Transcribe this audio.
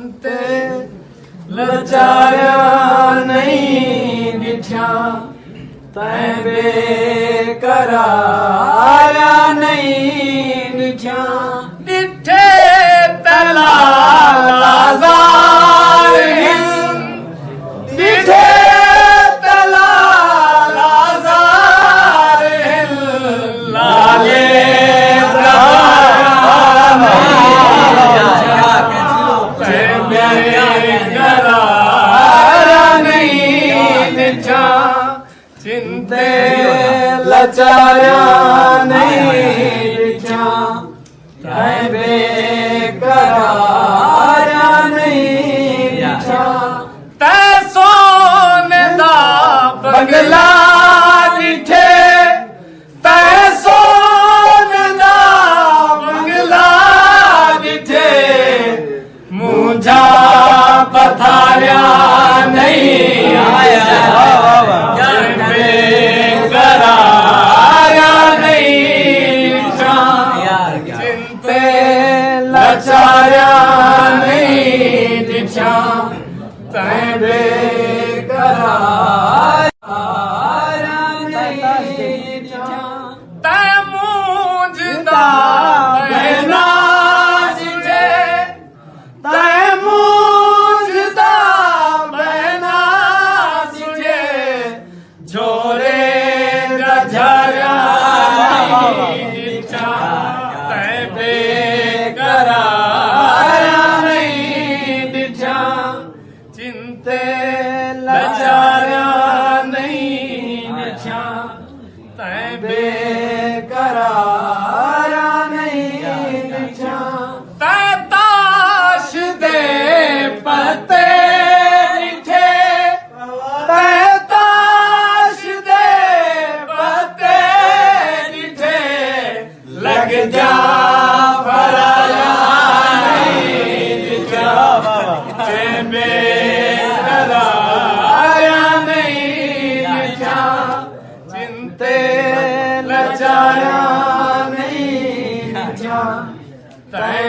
चिंते लचारिया नहीं दिठा तैं बेकरारिया नहीं दिठा दिठे तला लाज़ार दिठे तला लाज़ार लाले चिंते लचारिया नहीं दिठा तैं बेकरारिया नहीं दिठा तैं सोने दा बंगला दिठे तैं सोने दा बंगला दिठे मुझा पथारिया नहीं आया लचारिया नहीं दिठा तैं बेकरारिया नहीं दिठा तैं मूंझदा बहना दिठे तैं मूंझदा बहना दिठे छोरे झरिया नहीं दिठा तैं बेकरारिया नहीं दिठा चिंते लचारिया नहीं दिठा तैं बेकरारिया नहीं दिठा तैं ताश दे पत्ते दिठे तैं ताश दे पत्ते दिठे लग जा चिंते लचारिया नहीं दिठा तैं